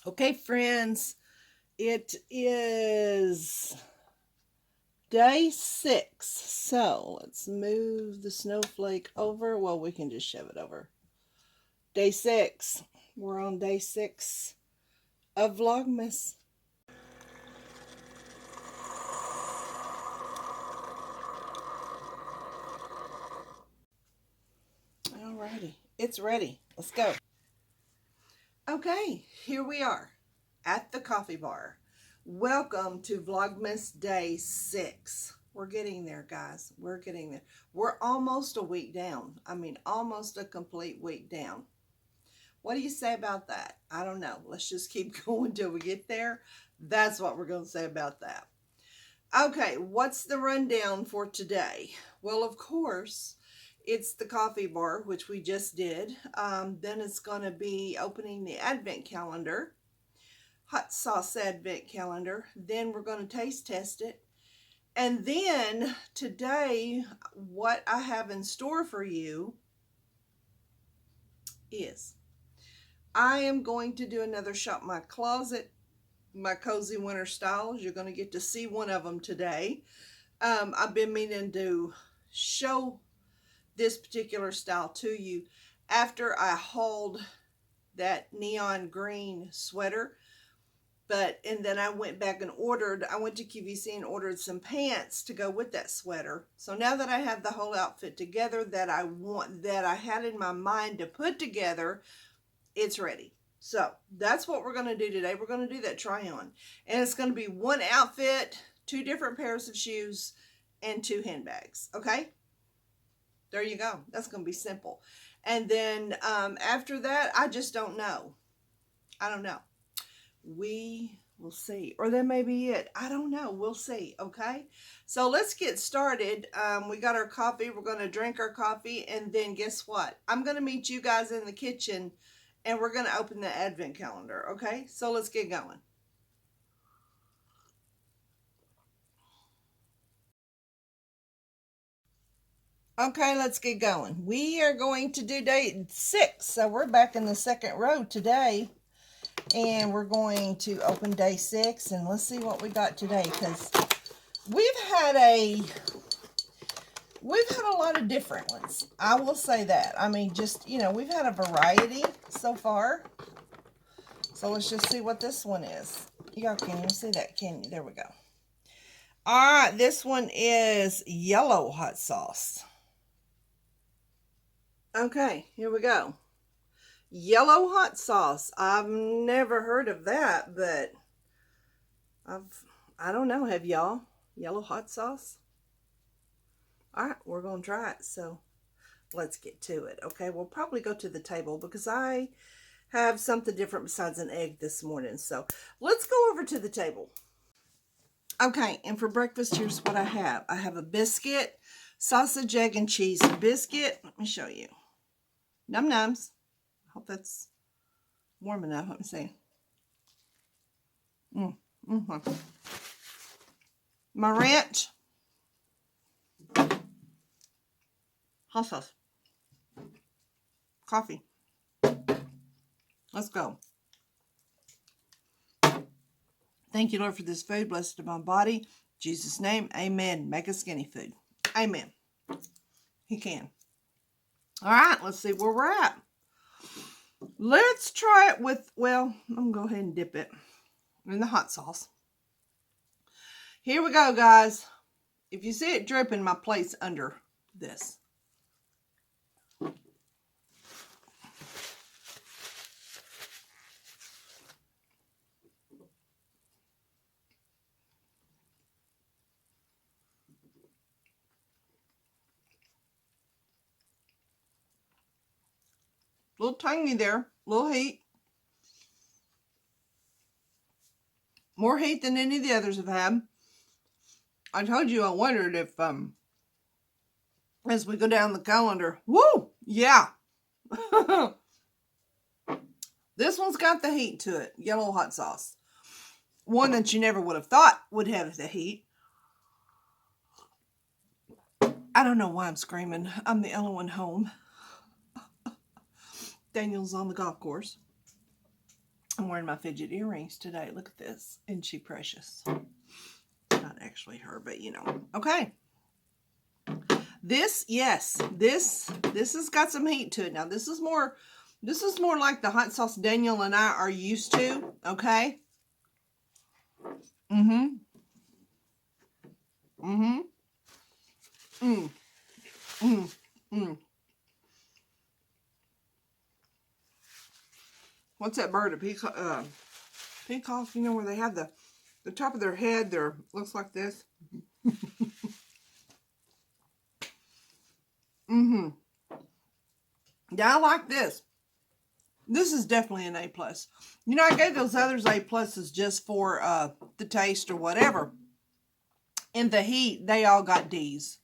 Okay, friends, it is day 6. So let's move the snowflake over. Well, we can just shove it over. Day 6. We're on day 6 of Vlogmas. Alrighty, it's ready. Let's go. Okay, here we are at the coffee bar. Welcome to Vlogmas day 6. We're getting there, guys. We're getting there. We're almost a week down. I mean, almost a complete week down. What do you say about that? I don't know. Let's just keep going till we get there. That's what we're going to say about that. Okay, what's the rundown for today? Well, of course, it's the coffee bar, which we just did. Then it's going to be opening the advent calendar, hot sauce advent calendar. Then we're going to taste test it. And then today, what I have in store for you is I am going to do another shop my closet, my cozy winter styles. You're going to get to see one of them today. I've been meaning to show this particular style to you after I hauled that neon green sweater. And then I went back and I went to QVC and ordered some pants to go with that sweater. So now that I have the whole outfit together that I had in my mind to put together, it's ready. So that's what we're going to do today. We're going to do that try on. And it's going to be one outfit, 2 different pairs of shoes, and 2 handbags. Okay? There you go. That's going to be simple. And then after that, I just don't know. I don't know. We will see. Or that may be it. I don't know. We'll see. Okay? So let's get started. We got our coffee. We're going to drink our coffee. And then guess what? I'm going to meet you guys in the kitchen. And we're going to open the advent calendar. Okay? So let's get going. Okay, let's get going. We are going to do day 6. So we're back in the second row today. And we're going to open day 6. And let's see what we got today. Because we've had a lot of different ones. I will say that. I mean, just, we've had a variety so far. So let's just see what this one is. Y'all can't even see that, can you? There we go. All right, this one is yellow hot sauce. Okay, here we go. Yellow hot sauce. I've never heard of that, but I don't know. Have y'all? Yellow hot sauce? All right, we're going to try it. So let's get to it. Okay, we'll probably go to the table because I have something different besides an egg this morning. So let's go over to the table. Okay, and for breakfast, here's what I have. I have a biscuit, sausage, egg, and cheese biscuit. Let me show you. Num nums. I hope that's warm enough. Let me see. My ranch. Hot sauce. Coffee. Let's go. Thank you, Lord, for this food. Blessed of my body. In Jesus' name, amen. Make a skinny food. Amen. He can. All right, let's see where we're at. Let's try it with, well, I'm going to go ahead and dip it in the hot sauce. Here we go, guys. If you see it dripping, my plate's under this. A little tangy there, a little heat. More heat than any of the others have had. I told you I wondered if, as we go down the calendar, woo, yeah. This one's got the heat to it, yellow hot sauce. One that you never would have thought would have the heat. I don't know why I'm screaming. I'm the only one home. Daniel's on the golf course. I'm wearing my fidget earrings today. Look at this. Isn't she precious? Not actually her, but you know. Okay. This, yes, this has got some heat to it. Now, this is more like the hot sauce Daniel and I are used to, okay? What's that bird? A peacock, peacock, you know, where they have the top of their head, looks like this. Yeah, I like this. This is definitely an A+. You know, I gave those others A+ just for the taste or whatever. In the heat, they all got D's.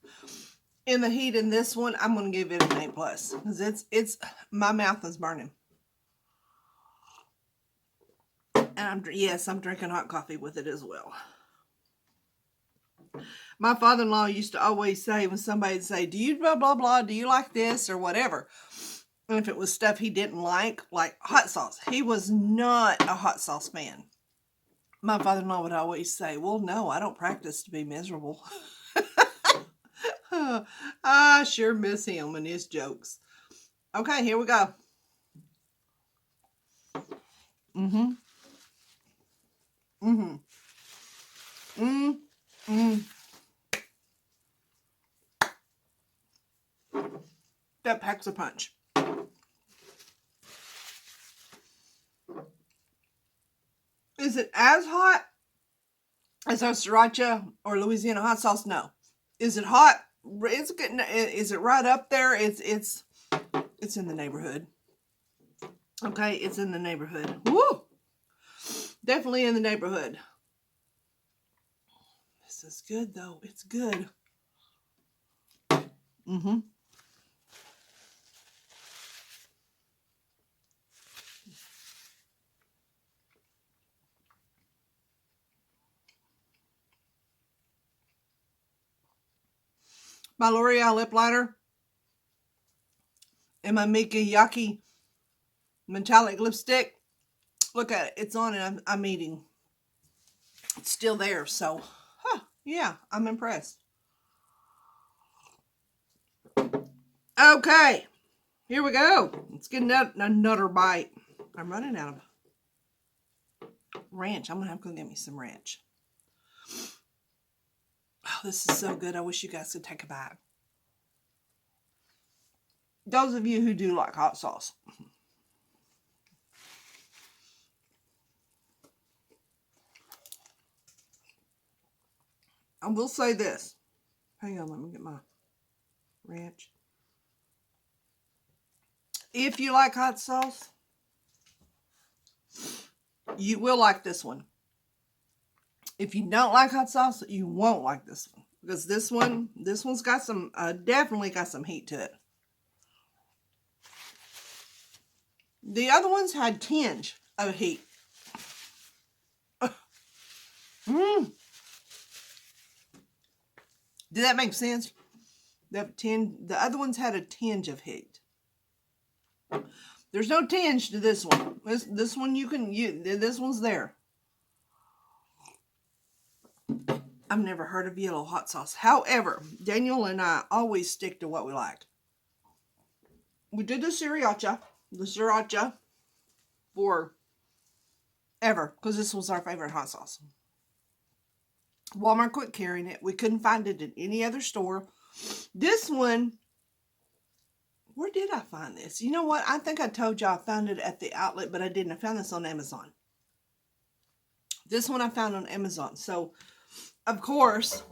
In the heat in this one, I'm going to give it an A+. Because it's, my mouth is burning. And yes, I'm drinking hot coffee with it as well. My father-in-law used to always say, when somebody would say, do you blah, blah, blah, do you like this or whatever? And if it was stuff he didn't like hot sauce, he was not a hot sauce fan. My father-in-law would always say, well, no, I don't practice to be miserable. I sure miss him and his jokes. Okay, here we go. That packs a punch. Is it as hot as our sriracha or Louisiana hot sauce? No. Is it hot? It's good. Is it right up there? It's in the neighborhood. Okay, it's in the neighborhood. Woo! Definitely in the neighborhood. This is good though. It's good. My L'Oreal lip liner and my MAKI metallic lipstick. Look at it. It's on and I'm eating. It's still there. So, yeah, I'm impressed. Okay. Here we go. Let's get another bite. I'm running out of ranch. I'm going to have to go get me some ranch. Oh, this is so good. I wish you guys could take a bite. Those of you who do like hot sauce. I will say this. Hang on, let me get my ranch. If you like hot sauce, you will like this one. If you don't like hot sauce, you won't like this one. Because this one's got some, definitely got some heat to it. The other ones had tinge of heat. Did that make sense? The other ones had a tinge of heat. There's no tinge to this one. This one this one's there. I've never heard of yellow hot sauce. However, Daniel and I always stick to what we like. We did the sriracha for ever, because this was our favorite hot sauce. Walmart quit carrying it. We couldn't find it in any other store. This one, where did I find this? You know what? I think I told y'all I found it at the outlet, but I didn't. I found this on Amazon. This one I found on Amazon. So, of course,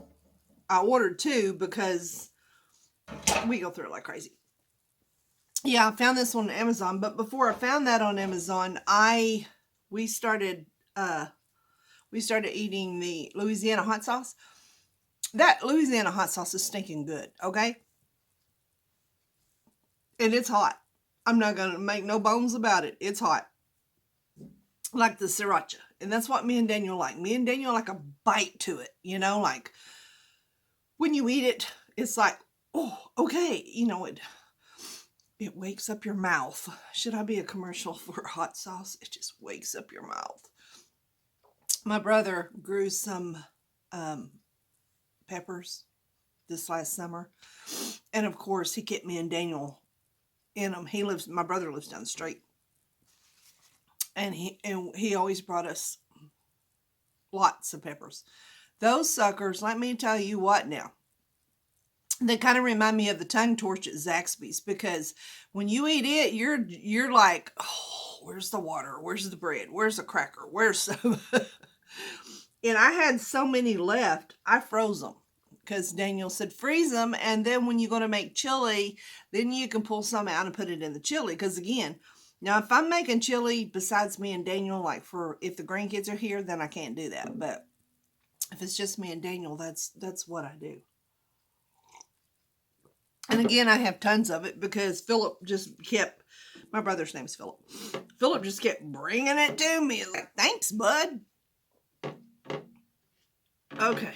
I ordered two because we go through it like crazy. Yeah, I found this one on Amazon, but before I found that on Amazon, we started eating the Louisiana hot sauce. That Louisiana hot sauce is stinking good, okay? And it's hot. I'm not going to make no bones about it. It's hot. Like the sriracha. And that's what me and Daniel like. Me and Daniel like a bite to it, you know? Like, when you eat it, it's like, oh, okay. You know, It wakes up your mouth. Should I be a commercial for hot sauce? It just wakes up your mouth. My brother grew some peppers this last summer. And of course, he kept me and Daniel in them. My brother lives down the street. And he always brought us lots of peppers. Those suckers, let me tell you what now. They kind of remind me of the tongue torch at Zaxby's, because when you eat it, you're like, oh, where's the water? Where's the bread? Where's the cracker? Where's some? And I had so many left, I froze them. Because Daniel said freeze them, and then when you're going to make chili, then you can pull some out and put it in the chili. Because again, now if I'm making chili besides me and Daniel, like if the grandkids are here, then I can't do that. But if it's just me and Daniel, that's what I do. And again, I have tons of it because Philip just kept, my brother's name's Philip. Philip just kept bringing it to me. Like, thanks, bud. Okay.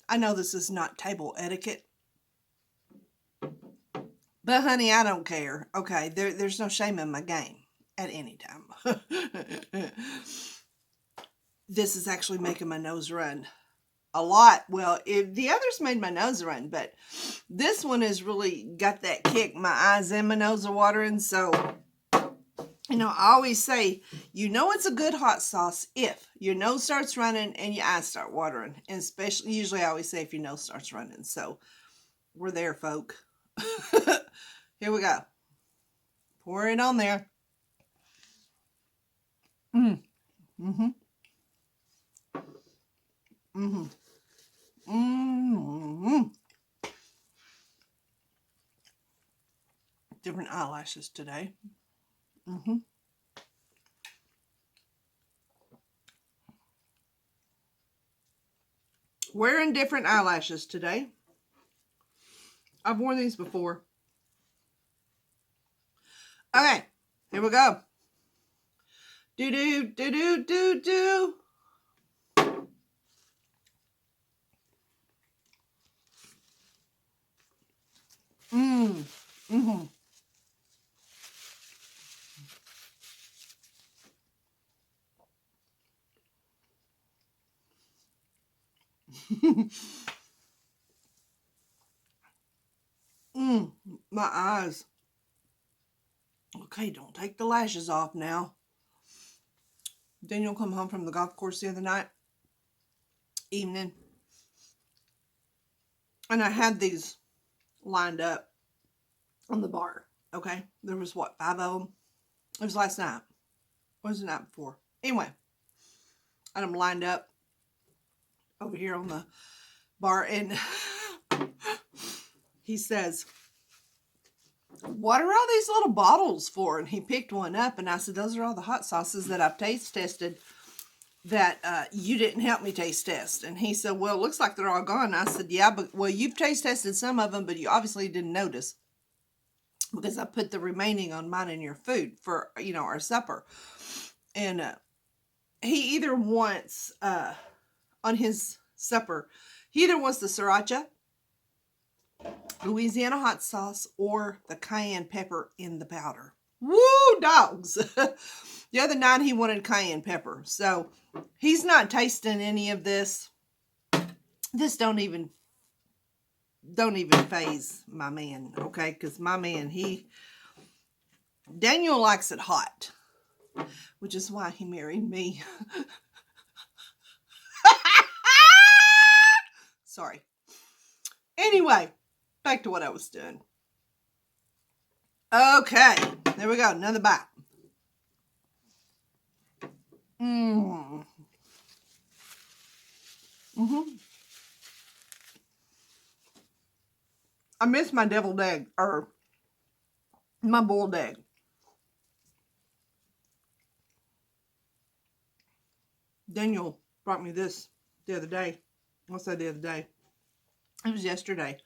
I know this is not table etiquette, but honey, I don't care. Okay, there's no shame in my game at any time. This is actually making my nose run a lot. Well, the others made my nose run, but this one has really got that kick. My eyes and my nose are watering. So, you know, I always say, you know it's a good hot sauce if your nose starts running and your eyes start watering. And especially, usually I always say if your nose starts running. So, we're there, folk. Here we go. Pour it on there. Mm-hmm. Different eyelashes today. Wearing different eyelashes today. I've worn these before. Okay, here we go. Do. My eyes. Okay, don't take the lashes off now. Daniel come home from the golf course the other evening. And I had these lined up on the bar. Okay, there was what, 5 of them? It was last night. What was the night before? Anyway, I had them lined up over here on the bar, and he says, what are all these little bottles for? And he picked one up, and I said, those are all the hot sauces that I've taste tested that you didn't help me taste test. And he said, well, it looks like they're all gone. And I said, yeah, but well, you've taste tested some of them, but you obviously didn't notice because I put the remaining on mine in your food for, you know, our supper. And he either wants, on his supper, he either wants the sriracha, Louisiana hot sauce, or the cayenne pepper in the powder. Woo, dogs! The other night he wanted cayenne pepper. So he's not tasting any of this. This don't even faze my man, okay? Because my man, Daniel likes it hot, which is why he married me. Sorry. Anyway, back to what I was doing. Okay, there we go. Another bite. I miss my deviled egg, or my boiled egg. Daniel brought me this the other day. I'll say the other day. It was yesterday.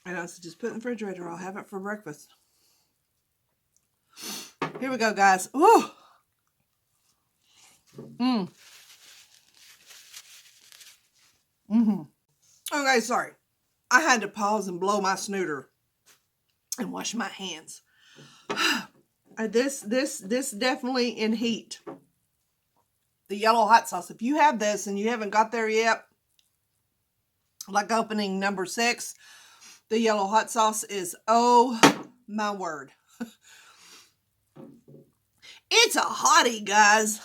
And I said, just put it in the refrigerator. I'll have it for breakfast. Here we go, guys. Ooh. Okay, sorry. I had to pause and blow my snooter and wash my hands. This definitely in heat. The yellow hot sauce. If you have this and you haven't got there yet, like opening number 6, the yellow hot sauce is, oh my word. It's a hottie, guys.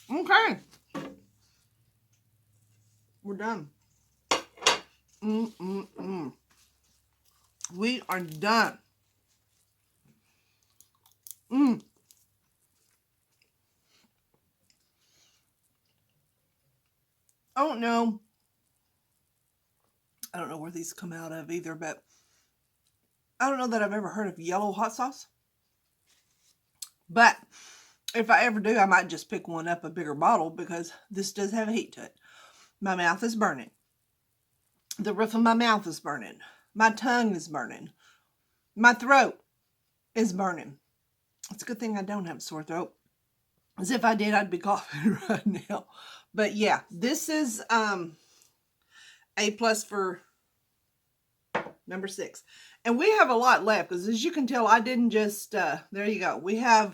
Okay. We're done. We are done. I don't know where these come out of either, but I don't know that I've ever heard of yellow hot sauce. But if I ever do, I might just pick one up, a bigger bottle, because this does have heat to it. My mouth is burning. The roof of my mouth is burning. My tongue is burning. My throat is burning. It's a good thing I don't have a sore throat. As if I did, I'd be coughing right now. But yeah, this is A+ for number 6. And we have a lot left, because as you can tell, I didn't just, there you go. We're having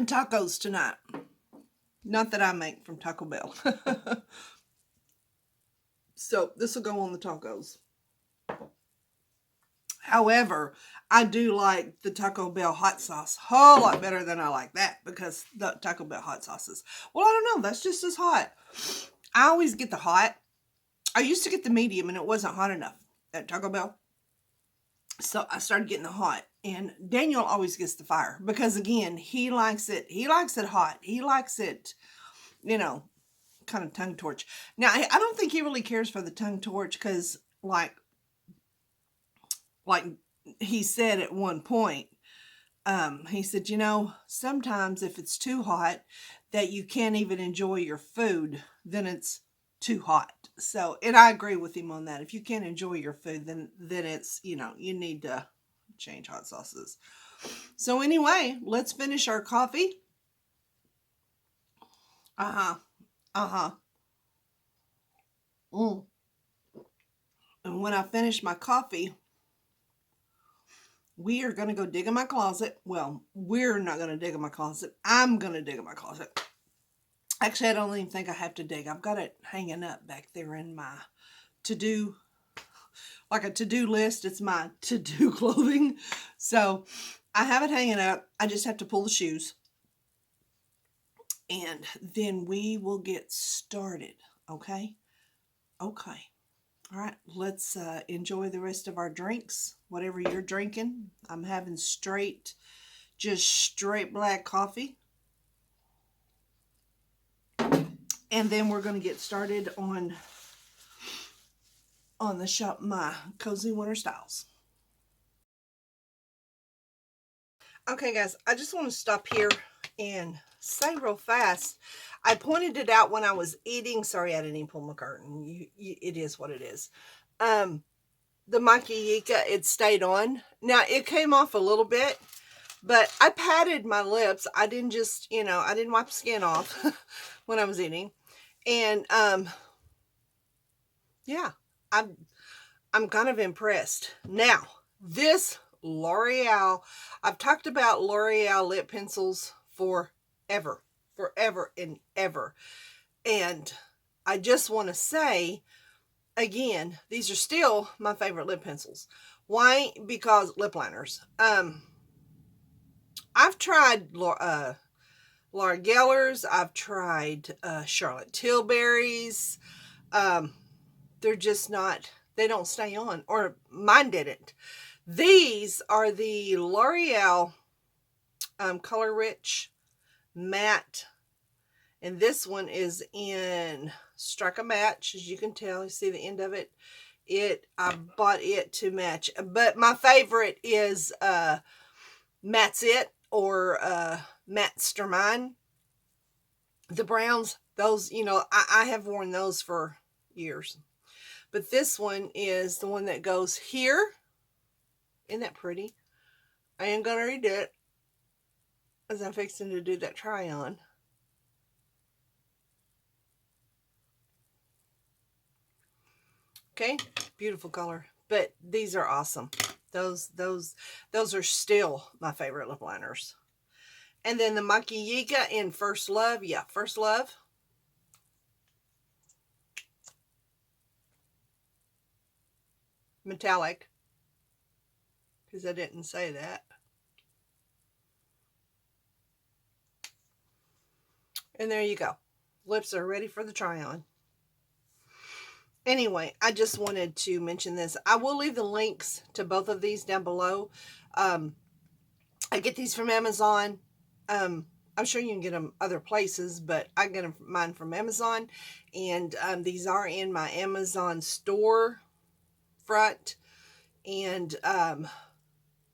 tacos tonight. Not that I make from Taco Bell. So this will go on the tacos. However, I do like the Taco Bell hot sauce a whole lot better than I like that, because the Taco Bell hot sauces, well, I don't know, that's just as hot. I always get the hot. I used to get the medium and it wasn't hot enough at Taco Bell. So I started getting the hot, and Daniel always gets the fire, because again, he likes it hot. He likes it, you know, kind of tongue torch. Now, I don't think he really cares for the tongue torch, because like he said at one point, he said, you know, sometimes if it's too hot that you can't even enjoy your food, then it's too hot. So, and I agree with him on that. If you can't enjoy your food, then it's, you know, you need to change hot sauces. So anyway, let's finish our coffee. And when I finish my coffee, we are going to go dig in my closet. Well, we're not going to dig in my closet. I'm going to dig in my closet. Actually, I don't even think I have to dig. I've got it hanging up back there in my to-do, like a to-do list. It's my to-do clothing. So I have it hanging up. I just have to pull the shoes. And then we will get started. Okay? Okay. All right, let's enjoy the rest of our drinks, whatever you're drinking. I'm having just straight black coffee. And then we're going to get started on the shop, my cozy winter styles. Okay, guys, I just want to stop here and say real fast, I pointed it out when I was eating. Sorry, I didn't even pull my curtain. It is what it is. The MAKI YIKA, it stayed on. Now, it came off a little bit, but I patted my lips. I didn't just, you know, I didn't wipe the skin off when I was eating. And, yeah, I'm kind of impressed. Now, this L'Oreal, I've talked about L'Oreal lip pencils forever and ever. And I just want to say, again, these are still my favorite lip pencils. Why? Because lip liners. I've tried Laura Geller's. I've tried Charlotte Tilbury's. They're just not, they don't stay on, or mine didn't. These are the L'Oreal Color Rich Matte, and this one is in Strike a Match. As you can tell, you see the end of it. I bought it to match, but my favorite is Matt's It, or Mastermine. The browns, those, you know, I have worn those for years. But this one is the one that goes here. Isn't that pretty? I am going to read it as I'm fixing to do that try on. Okay, beautiful color. But these are awesome. Those are still my favorite lip liners. And then the MAKI YIKA in First Love. Yeah, First Love. Metallic. Because I didn't say that. And there you go. Lips are ready for the try-on. Anyway, I just wanted to mention this. I will leave the links to both of these down below. I get these from Amazon. I'm sure you can get them other places, but I get mine from Amazon. And these are in my Amazon store front. And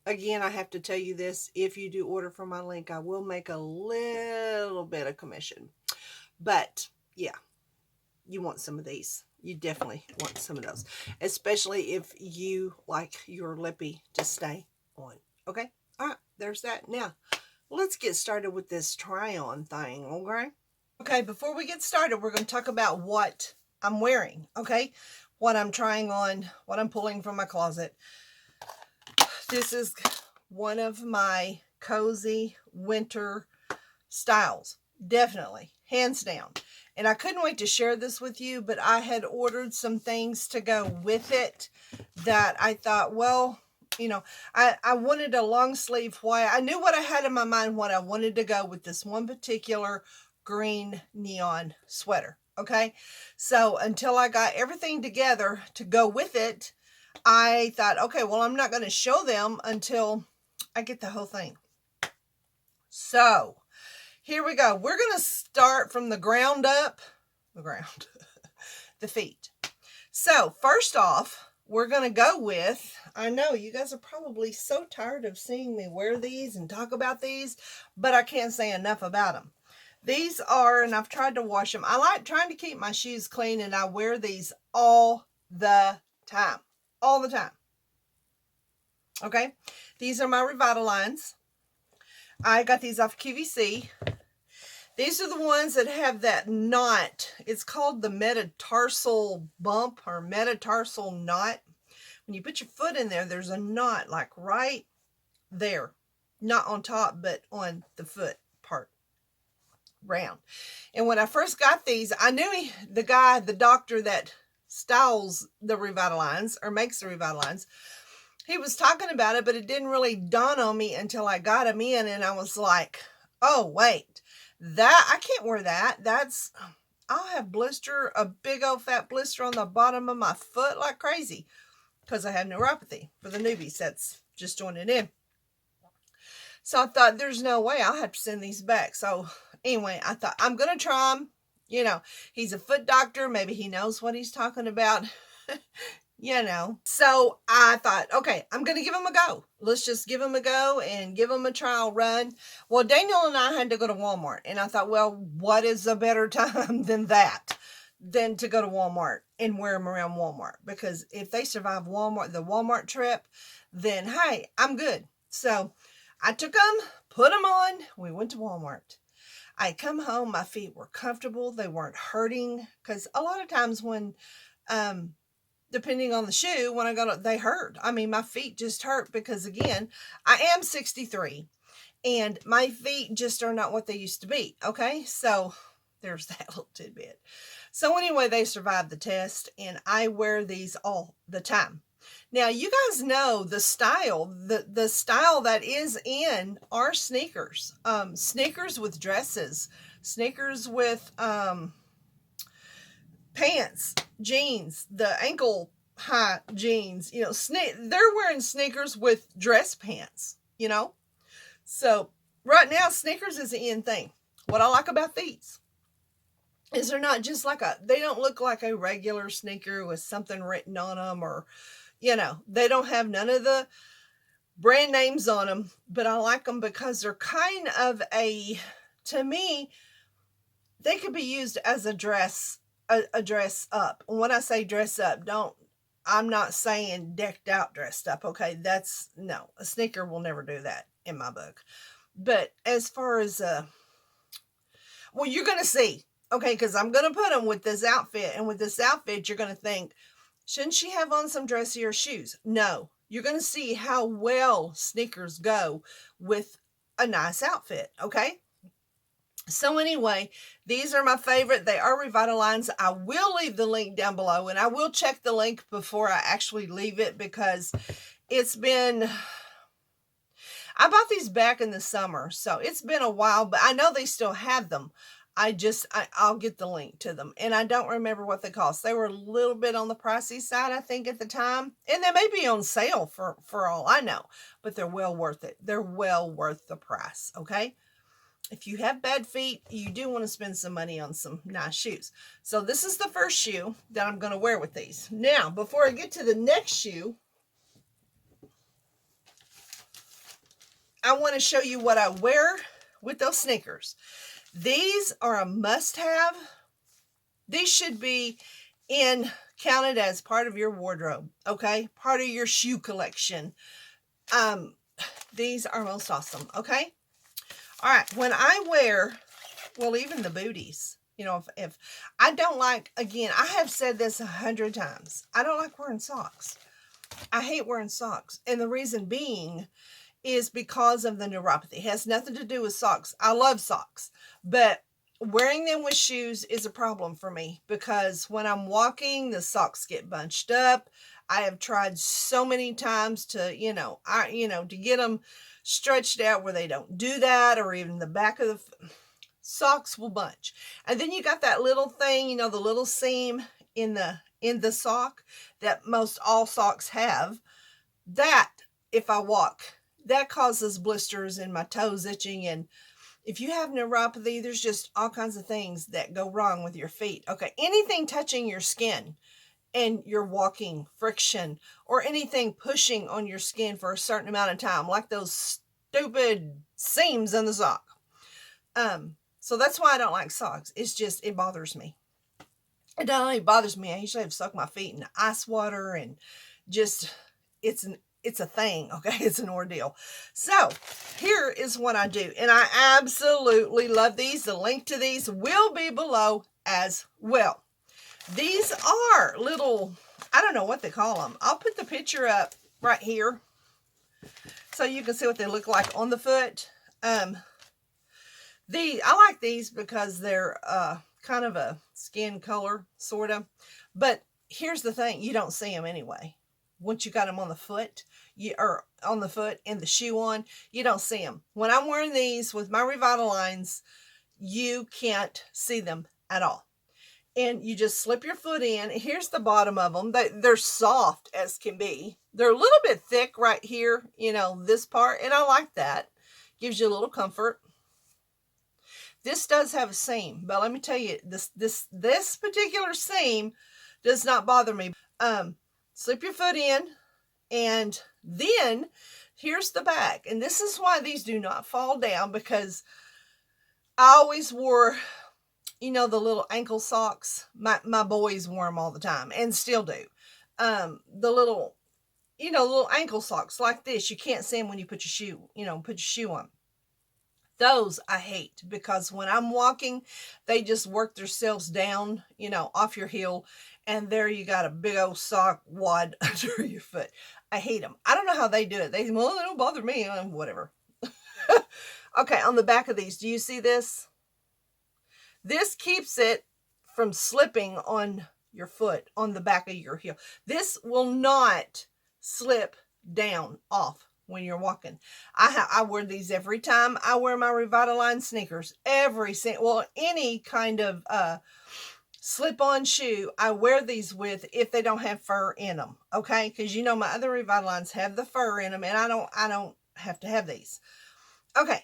again, I have to tell you this. If you do order from my link, I will make a little bit of commission. But yeah, you want some of these. You definitely want some of those, especially if you like your lippy to stay on. Okay, all right, there's that. Now let's get started with this try-on thing. Okay, before we get started, we're going to talk about what I'm wearing. Okay, what I'm trying on, what I'm pulling from my closet. This is one of my cozy winter styles, definitely, hands down. And I couldn't wait to share this with you, but I had ordered some things to go with it that I thought, well, you know, I wanted a long sleeve white. I knew what I had in my mind, what I wanted to go with this one particular green neon sweater. Okay, so until I got everything together to go with it, I thought, okay, well, I'm not going to show them until I get the whole thing. So here we go. We're going to start from the ground up, the feet. So first off, we're going to go with, I know you guys are probably so tired of seeing me wear these and talk about these, but I can't say enough about them. These are, and I've tried to wash them. I like trying to keep my shoes clean, and I wear these all the time. All the time. Okay. These are my Revitaligns. I got these off QVC. These are the ones that have that knot. It's called the metatarsal bump or metatarsal knot. When you put your foot in there, there's a knot like right there. Not on top, but on the foot part. Round. And when I first got these, I knew the doctor that styles the Revitaligns or makes the Revitaligns, he was talking about it, but it didn't really dawn on me until I got them in, and I was like, oh, wait. That, I can't wear that. That's, I'll have a big old fat blister on the bottom of my foot like crazy because I have neuropathy. For the newbies, that's just joining in. So I thought, there's no way, I'll have to send these back. So anyway, I thought, I'm going to try them. You know, he's a foot doctor. Maybe he knows what he's talking about. You know, so I thought, okay, I'm going to give him a go. Let's just give him a go and give him a trial run. Well, Daniel and I had to go to Walmart, and I thought, well, what is a better time than to go to Walmart and wear them around Walmart? Because if they survive the Walmart trip, then hey, I'm good. So I took them, put them on. We went to Walmart. I come home, my feet were comfortable. They weren't hurting, because a lot of times when, depending on the shoe, when I go to, they hurt. I mean, my feet just hurt because, again, I am 63 and my feet just are not what they used to be. Okay. So there's that little tidbit. So anyway, they survived the test, and I wear these all the time. Now, you guys know the style, the style that is in are sneakers, sneakers with dresses, sneakers with, pants, jeans, the ankle high jeans, you know, they're wearing sneakers with dress pants, you know. So right now, sneakers is the in thing. What I like about these is they're not just like they don't look like a regular sneaker with something written on them, or, you know, they don't have none of the brand names on them, but I like them because they're kind of to me, they could be used as a dress up. And when I say dress up, I'm not saying decked out dressed up. Okay. No, a sneaker will never do that in my book. But as far as, well, you're going to see, okay, because I'm going to put them with this outfit, and with this outfit, you're going to think, Shouldn't she have on some dressier shoes? No. You're going to see how well sneakers go with a nice outfit, okay? So anyway, these are my favorite. They are Revitaligns. I will leave the link down below, and I will check the link before I actually leave it, because it's been... I bought these back in the summer, so it's been a while, but I know they still have them. I'll get the link to them. And I don't remember what they cost. They were a little bit on the pricey side, I think, at the time. And they may be on sale for all I know. But they're well worth it. They're well worth the price, okay? If you have bad feet, you do want to spend some money on some nice shoes. So this is the first shoe that I'm going to wear with these. Now, before I get to the next shoe, I want to show you what I wear with those sneakers. These are a must-have. These should be counted as part of your wardrobe, okay? Part of your shoe collection. These are most awesome, okay? All right, when I wear, well, even the booties, you know, if I don't like, again, I have said this 100 times. I don't like wearing socks. I hate wearing socks. And the reason being is because of the neuropathy. It has nothing to do with socks. I love socks, but wearing them with shoes is a problem for me, because when I'm walking, the socks get bunched up. I have tried so many times to, to get them stretched out where they don't do that, or even the back of the socks will bunch. And then you got that little thing, the little seam in the sock that most all socks have. That, if I walk, that causes blisters and my toes itching. And if you have neuropathy, there's just all kinds of things that go wrong with your feet. Okay, anything touching your skin and you're walking, friction, or anything pushing on your skin for a certain amount of time, like those stupid seams in the sock. So that's why I don't like socks. It's just, it bothers me. It not only bothers me, I usually have to soak my feet in ice water, and just, it's a thing, okay? It's an ordeal. So here is what I do, and I absolutely love these. The link to these will be below as well. These are little, I don't know what they call them. I'll put the picture up right here so you can see what they look like on the foot. I like these because they're kind of a skin color, sort of. But here's the thing, you don't see them anyway. Once you got them on the foot, or on the foot and the shoe on, you don't see them. When I'm wearing these with my Revitaligns, you can't see them at all. And you just slip your foot in. Here's the bottom of them. They're soft as can be. They're a little bit thick right here, this part, and I like that. Gives you a little comfort. This does have a seam, but let me tell you, this particular seam does not bother me. Slip your foot in, and then here's the back. And this is why these do not fall down, because I always wore, the little ankle socks. My boys wore them all the time, and still do. The little, little ankle socks like this. You can't see them when you put your shoe, on. Those I hate, because when I'm walking, they just work themselves down, off your heel, and there you got a big old sock wad under your foot. I hate them. I don't know how they do it. They don't bother me. Whatever. Okay, on the back of these, do you see this? This keeps it from slipping on your foot, on the back of your heel. This will not slip down off when you're walking. I wear these every time I wear my Revitalign sneakers. Any kind of slip-on shoe I wear these with, if they don't have fur in them, okay? Because my other Revitaligns have the fur in them, and I don't have to have these. Okay,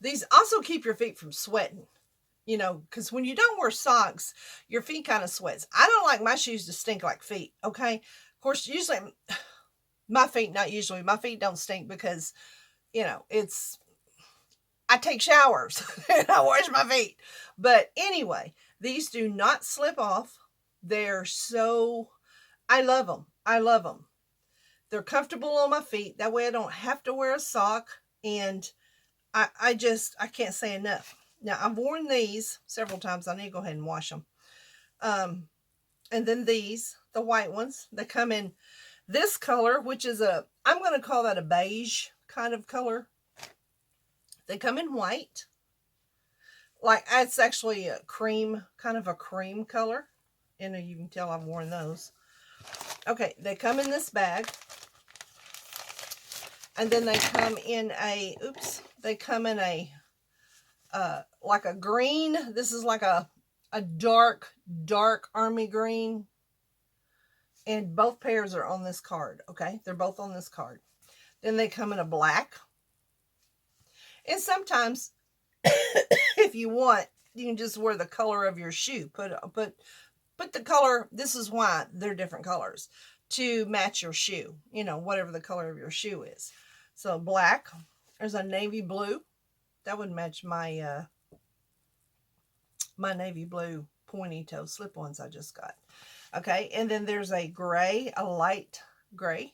these also keep your feet from sweating, because when you don't wear socks, your feet kind of sweats. I don't like my shoes to stink like feet, okay? Of course, usually, my feet don't stink, because, I take showers and I wash my feet. But anyway, these do not slip off. They're I love them. I love them. They're comfortable on my feet. That way I don't have to wear a sock. And I can't say enough. Now, I've worn these several times. I need to go ahead and wash them. And then these the white ones. They come in this color, which is I'm going to call that a beige kind of color. They come in white. Like, it's actually a cream, kind of a cream color. And you can tell I've worn those. Okay, they come in this bag. And then they come in a, they come in a, like a green. This is like a dark army green. And both pairs are on this card, okay? They're both on this card. Then they come in a black. And sometimes, if you want, you can just wear the color of your shoe. Put the color, this is why they're different colors, to match your shoe. You know, whatever the color of your shoe is. So black. There's a navy blue. That would match my my navy blue pointy toe slip-ons I just got. Okay, and then there's a gray, a light gray.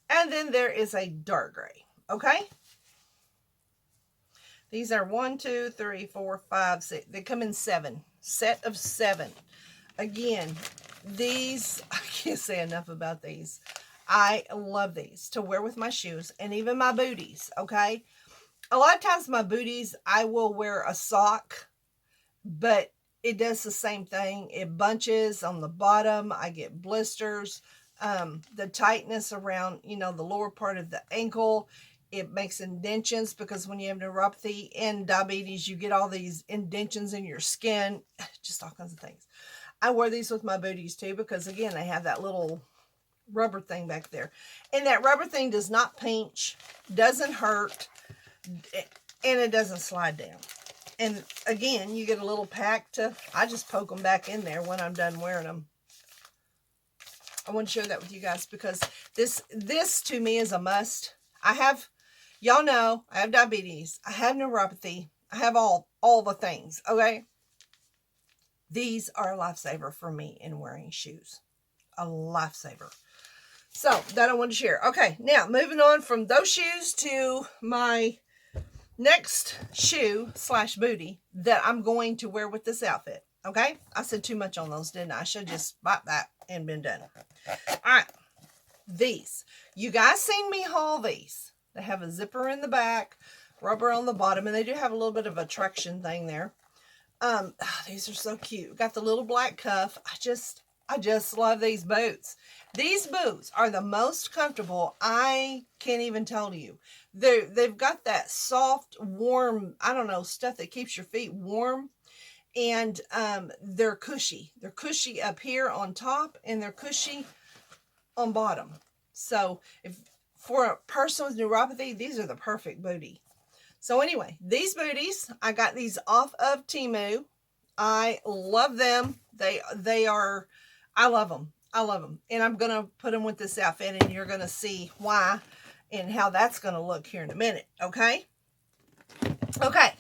And then there is a dark gray. Okay? These are 1, 2, 3, 4, 5, 6. They come in 7. Set of 7. Again, these, I can't say enough about these. I love these to wear with my shoes and even my booties. Okay? A lot of times my booties, I will wear a sock, but it does the same thing. It bunches on the bottom. I get blisters. The tightness around, you know, the lower part of the ankle, it makes indentions, because when you have neuropathy and diabetes, you get all these indentions in your skin, just all kinds of things. I wear these with my booties too, because again, they have that little rubber thing back there. And that rubber thing does not pinch, doesn't hurt, and it doesn't slide down. And again, you get a little pack to, I just poke them back in there when I'm done wearing them. I want to share that with you guys, because this to me is a must. I have, y'all know, I have diabetes. I have neuropathy. I have all the things, okay? These are a lifesaver for me in wearing shoes. A lifesaver. So, that I want to share. Okay, now, moving on from those shoes to my next shoe / booty that I'm going to wear with this outfit. Okay? I said too much on those, didn't I? I should have just bought that and been done. Alright. These. You guys seen me haul these. They have a zipper in the back, rubber on the bottom, and they do have a little bit of a traction thing there. These are so cute. Got the little black cuff. I just love these boots. These boots are the most comfortable. I can't even tell you. They've got that soft, warm, I don't know, stuff that keeps your feet warm. And they're cushy. They're cushy up here on top, and they're cushy on bottom. So if for a person with neuropathy, these are the perfect booty. So anyway, these booties, I got these off of Temu. I love them. They are, I love them. I love them. And I'm going to put them with this outfit, and you're going to see why and how that's going to look here in a minute. Okay? Okay.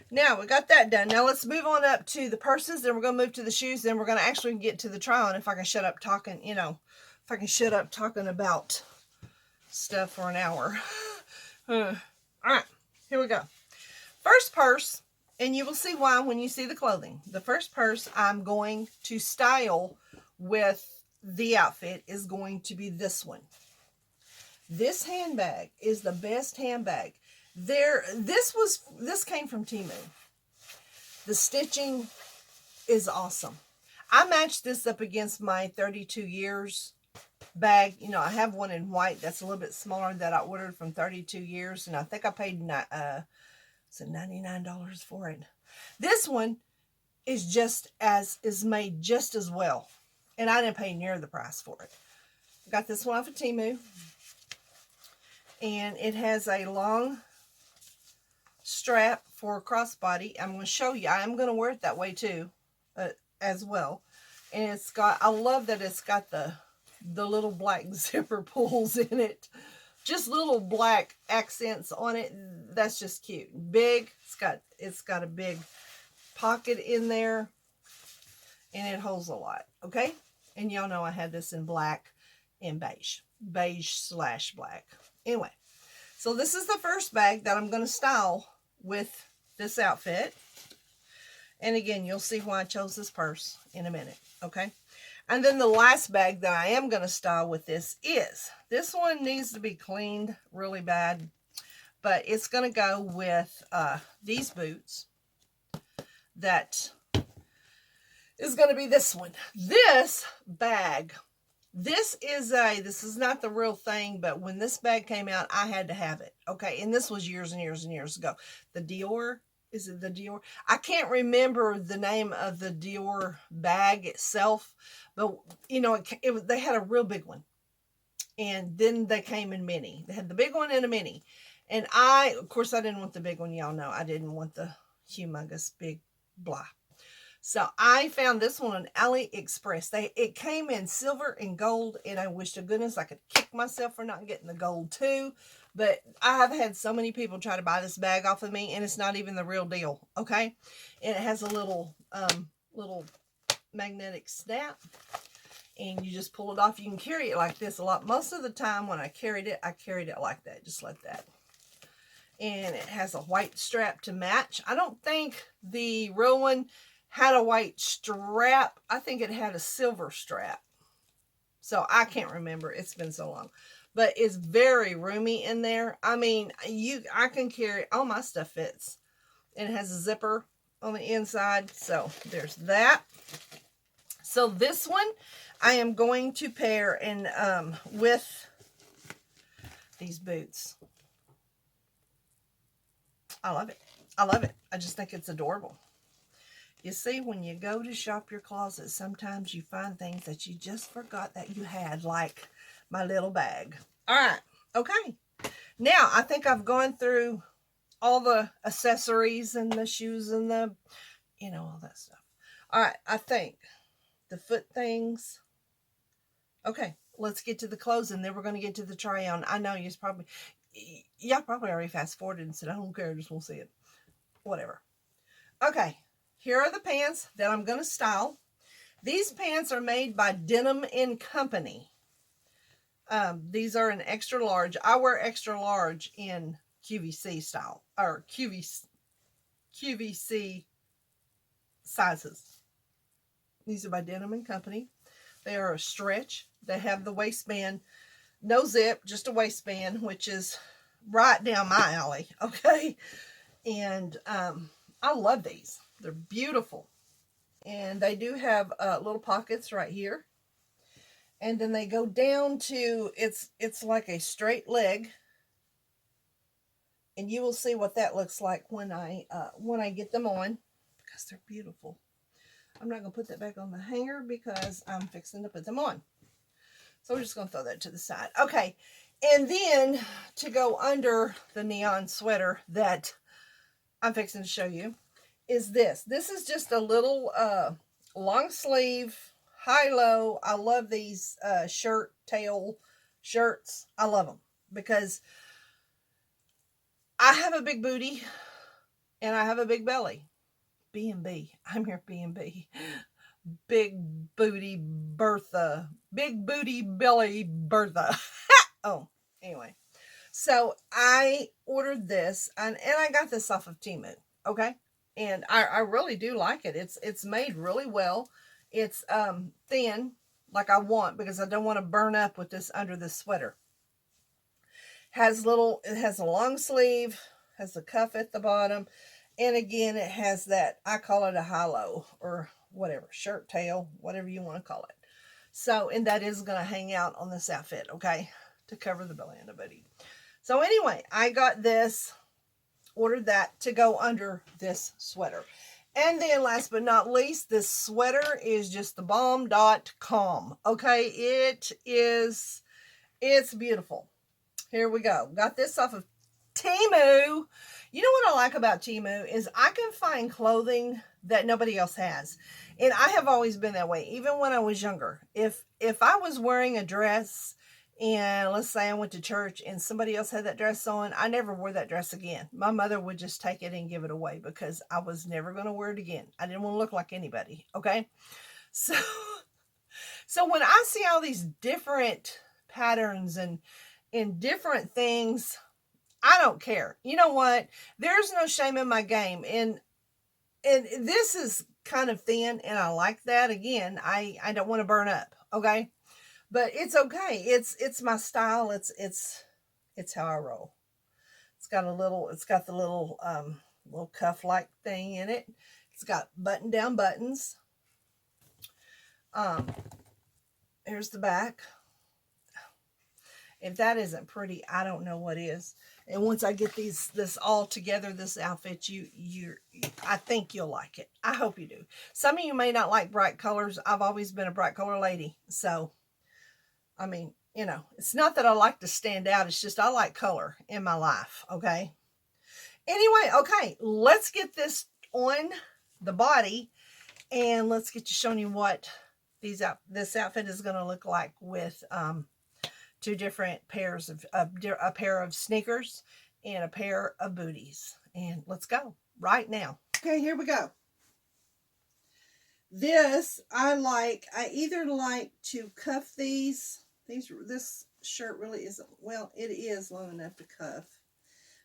Now, we got that done. Now, let's move on up to the purses. Then we're going to move to the shoes. Then we're going to actually get to the try-on if I can shut up talking, you know, if I can shut up talking about stuff for an hour. All right. Here we go. First purse, and you will see why when you see the clothing. The first purse I'm going to style with the outfit is going to be this one. This handbag is the best handbag. This came from Temu. The stitching is awesome. I matched this up against my 32 years bag. You know, I have one in white that's a little bit smaller that I ordered from 32 years, and I think I paid $99 for it. This one is made just as well, and I didn't pay near the price for it. Got this one off of Temu, and it has a long strap for a crossbody. I'm going to show you. I'm going to wear it that way too, as well. And it's got, I love that it's got the little black zipper pulls in it. Just little black accents on it. That's just cute. Big. It's got a big pocket in there, and it holds a lot. Okay? And y'all know I had this in black and beige. Beige/black. Anyway, so this is the first bag that I'm going to style with this outfit. And again, you'll see why I chose this purse in a minute. Okay? And then the last bag that I am going to style with this one needs to be cleaned really bad, but it's going to go with these boots. That is going to be this one. This bag, this is not the real thing, but when this bag came out, I had to have it. Okay, and this was years and years and years ago. The Dior, is it the Dior? I can't remember the name of the Dior bag itself, but you know, they had a real big one, and then they came in mini. They had the big one and a mini, and of course, I didn't want the big one. Y'all know I didn't want the humongous big blah. So I found this one on AliExpress. It came in silver and gold, and I wish to goodness I could kick myself for not getting the gold too. But I have had so many people try to buy this bag off of me, and it's not even the real deal, okay? And it has a little magnetic snap, and you just pull it off. You can carry it like this a lot. Most of the time when I carried it like that, just like that. And it has a white strap to match. I don't think the real one had a white strap. I think it had a silver strap. So I can't remember. It's been so long. But it's very roomy in there. I mean, I can carry, all my stuff fits. And it has a zipper on the inside. So there's that. So this one I am going to pair with these boots. I love it. I love it. I just think it's adorable. You see, when you go to shop your closet, sometimes you find things that you just forgot that you had, like my little bag. All right. Okay. Now, I think I've gone through all the accessories and the shoes and the, you know, all that stuff. All right. I think the foot things. Okay. Let's get to the clothes, and then we're going to get to the try on. I know y'all probably already fast forwarded and said, I don't care, I just won't see it. Whatever. Okay. Here are the pants that I'm going to style. These pants are made by Denim and Company. These are an extra large. I wear extra large in QVC style, or QVC sizes. These are by Denim and Company. They are a stretch. They have the waistband, no zip, just a waistband, which is right down my alley. Okay. And I love these. They're beautiful. And they do have little pockets right here. And then they go down to, it's like a straight leg. And you will see what that looks like when I get them on, because they're beautiful. I'm not going to put that back on the hanger because I'm fixing to put them on. So we're just going to throw that to the side. Okay. And then to go under the neon sweater that I'm fixing to show you is this. This is just a little long sleeve, high-low. I love these shirt tail shirts. I love them because I have a big booty and I have a big belly. B&B. I'm your B&B. Big booty Bertha. Big booty belly Bertha. Oh, anyway. So I ordered this and I got this off of Temu. Okay. And I really do like it. It's made really well. It's thin like I want because I don't want to burn up with this under the sweater. It has a long sleeve, has a cuff at the bottom, and again it has that, I call it a high-low or whatever, shirt tail, whatever you want to call it. So, and that is going to hang out on this outfit, okay, to cover the belly and the booty. So anyway, I got this, ordered that to go under this sweater. And then last but not least, this sweater is just the bomb.com. Okay, it's beautiful. Here we go. Got this off of Temu. You know what I like about Temu is I can find clothing that nobody else has. And I have always been that way, even when I was younger. If I was wearing a dress and let's say I went to church and somebody else had that dress on, I never wore that dress again. My mother would just take it and give it away because I was never going to wear it again. I didn't want to look like anybody, okay? So when I see all these different patterns and different things, I don't care. You know what? There's no shame in my game. And this is kind of thin, and I like that. Again, I don't want to burn up, okay? But it's okay. It's my style. It's how I roll. It's got the little cuff like thing in it. It's got button down buttons. Here's the back. If that isn't pretty, I don't know what is. And once I get this all together, this outfit, I think you'll like it. I hope you do. Some of you may not like bright colors. I've always been a bright color lady. So, I mean, you know, it's not that I like to stand out. It's just I like color in my life, okay? Anyway, okay, let's get this on the body. And let's get to showing you what this outfit is going to look like with two different pairs of a pair of sneakers and a pair of booties. And let's go right now. Okay, here we go. This I either like to cuff these. This shirt really isn't, well, it is long enough to cuff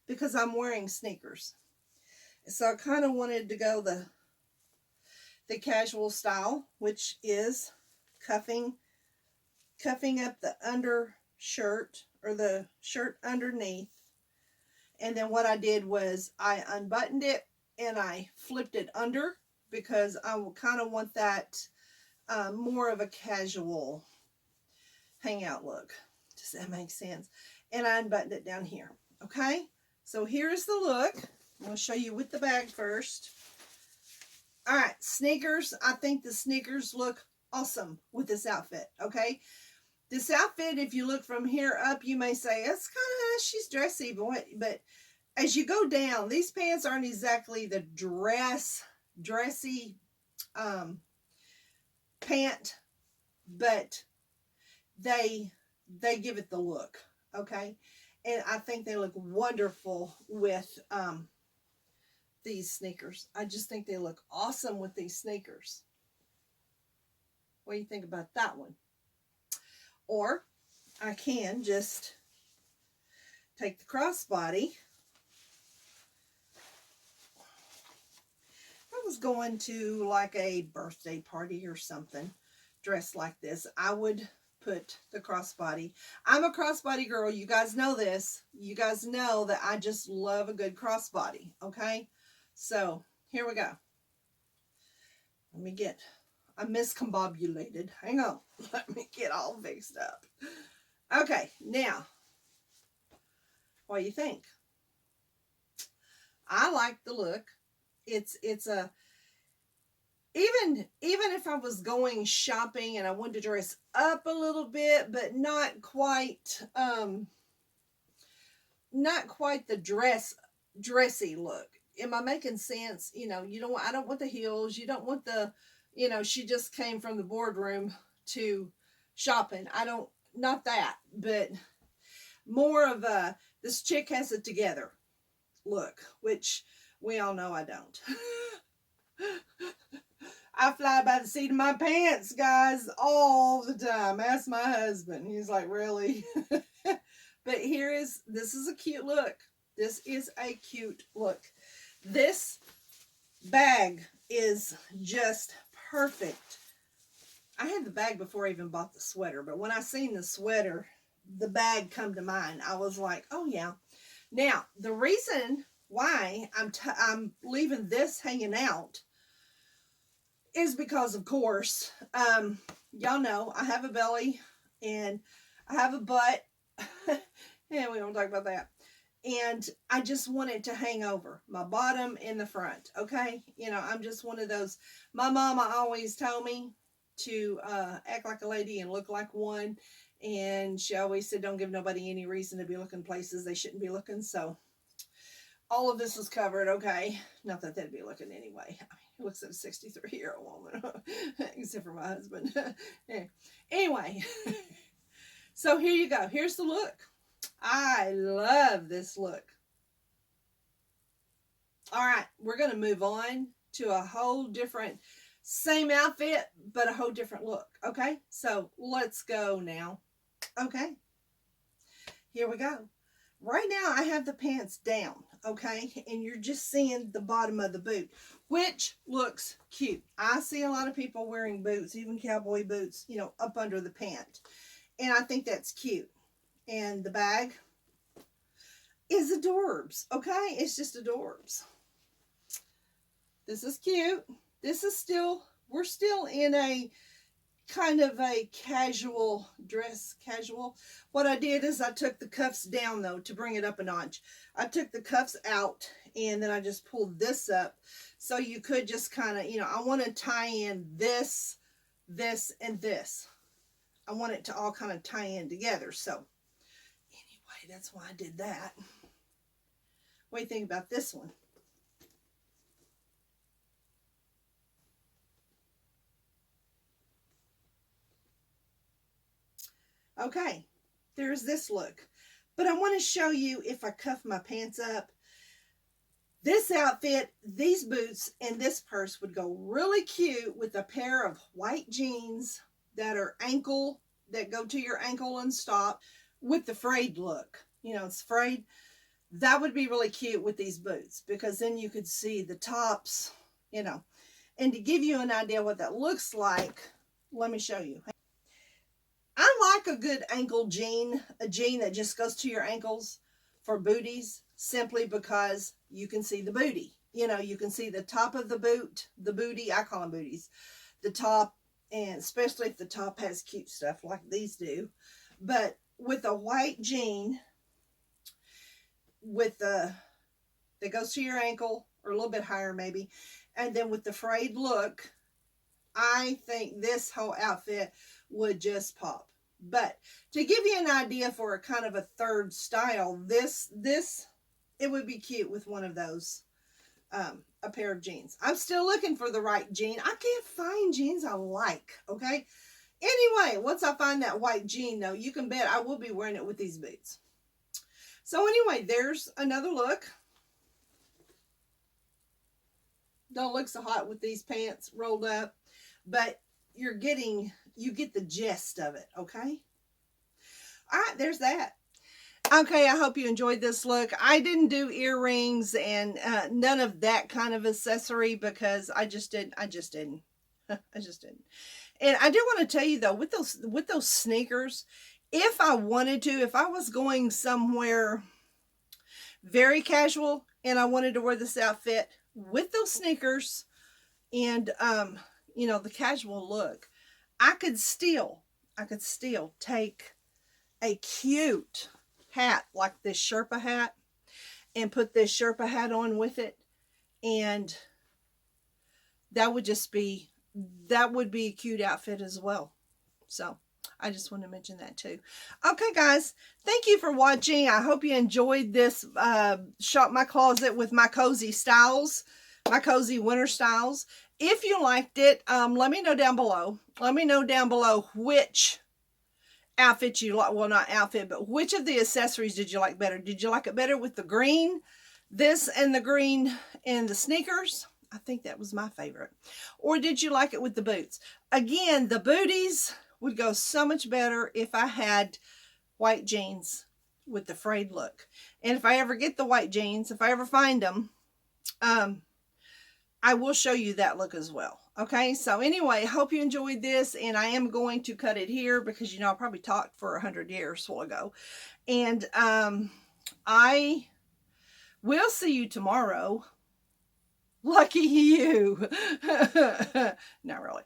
because I'm wearing sneakers. So I kind of wanted to go the casual style, which is cuffing up the undershirt or the shirt underneath. And then what I did was I unbuttoned it and I flipped it under because I will kind of want that more of a casual hangout look. Does that make sense? And I unbuttoned it down here. Okay, so here's the look. I'm going to show you with the bag first. All right, sneakers. I think the sneakers look awesome with this outfit, okay? This outfit, if you look from here up, you may say, it's kind of, she's dressy, but as you go down, these pants aren't exactly the dressy pant, but they give it the look, okay? And I think they look wonderful with these sneakers. I just think they look awesome with these sneakers. What do you think about that one? Or I can just take the crossbody. If I was going to like a birthday party or something dressed like this, I would put the crossbody. I'm a crossbody girl. You guys know this. You guys know that I just love a good crossbody. Okay, so here we go. Let me get, I'm miscombobulated. Hang on. Let me get all fixed up. Okay, now, what do you think? I like the look. It's a, even if I was going shopping and I wanted to dress up a little bit, but not quite the dressy look. Am I making sense? You know, I don't want the heels. You don't want the, you know, she just came from the boardroom to shopping. Not that, but more of a, this chick has it together look, which we all know I don't. I fly by the seat of my pants, guys, all the time. Ask my husband. He's like, really? But this is a cute look. This is a cute look. This bag is just perfect. I had the bag before I even bought the sweater, but when I seen the sweater, the bag come to mind. I was like, oh yeah. Now, the reason why I'm leaving this hanging out is because, of course, y'all know I have a belly and I have a butt. And we don't talk about that. And I just want it to hang over my bottom and the front. Okay. You know, I'm just one of those. My mama always told me to act like a lady and look like one. And she always said, don't give nobody any reason to be looking places they shouldn't be looking. So all of this is covered. Okay. Not that they'd be looking anyway. I mean, who looks at a 63-year-old woman? Except for my husband. Anyway. So here you go. Here's the look. I love this look. All right. We're going to move on to a whole different, same outfit, but a whole different look. Okay. So let's go now. Okay. Here we go. Right now I have the pants down, okay? And you're just seeing the bottom of the boot, which looks cute. I see a lot of people wearing boots, even cowboy boots, you know, up under the pant. And I think that's cute. And the bag is adorbs, okay? It's just adorbs. This is cute. This is still, we're still in a kind of a casual dress, casual. What I did is I took the cuffs down though to bring it up a notch. I took the cuffs out and then I just pulled this up. So you could just kind of, you know, I want to tie in this, this, and this. I want it to all kind of tie in together. So anyway, that's why I did that. What do you think about this one? Okay, there's this look. But I want to show you if I cuff my pants up. This outfit, these boots, and this purse would go really cute with a pair of white jeans that are ankle, that go to your ankle and stop with the frayed look. You know, it's frayed. That would be really cute with these boots because then you could see the tops, you know. And to give you an idea what that looks like, let me show you. I like a good ankle jean, a jean that just goes to your ankles for booties, simply because you can see the booty. You know, you can see the top of the boot, the booty, I call them booties, the top, and especially if the top has cute stuff like these do. But with a white jean, with the, that goes to your ankle, or a little bit higher maybe, and then with the frayed look, I think this whole outfit would just pop. But to give you an idea for a kind of a third style, this it would be cute with one of those, a pair of jeans. I'm still looking for the right jean. I can't find jeans I like, okay? Anyway, once I find that white jean, though, you can bet I will be wearing it with these boots. So anyway, there's another look. Don't look so hot with these pants rolled up, but you get the gist of it, okay? All right, there's that. Okay, I hope you enjoyed this look. I didn't do earrings and none of that kind of accessory because I just didn't. I just didn't. And I do want to tell you though, with those sneakers, if I wanted to, if I was going somewhere very casual and I wanted to wear this outfit with those sneakers and you know, the casual look, I could still take a cute hat like this Sherpa hat and put this Sherpa hat on with it, and that would be a cute outfit as well. So I just want to mention that too. Okay guys, thank you for watching. I hope you enjoyed this shop my closet with my cozy styles, my cozy winter styles. If you liked it, let me know down below. Let me know down below which outfit you like. Well, not outfit, but which of the accessories did you like better? Did you like it better with the green, this and the green and the sneakers? I think that was my favorite. Or did you like it with the boots? Again, the booties would go so much better if I had white jeans with the frayed look. And if I ever get the white jeans, if I ever find them, I will show you that look as well. Okay, so anyway, hope you enjoyed this, and I am going to cut it here because, you know, I probably talked for 100 years a while ago. And I will see you tomorrow. Lucky you. Not really.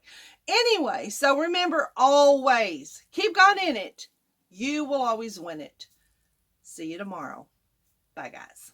Anyway, so remember, always keep God in it. You will always win it. See you tomorrow. Bye, guys.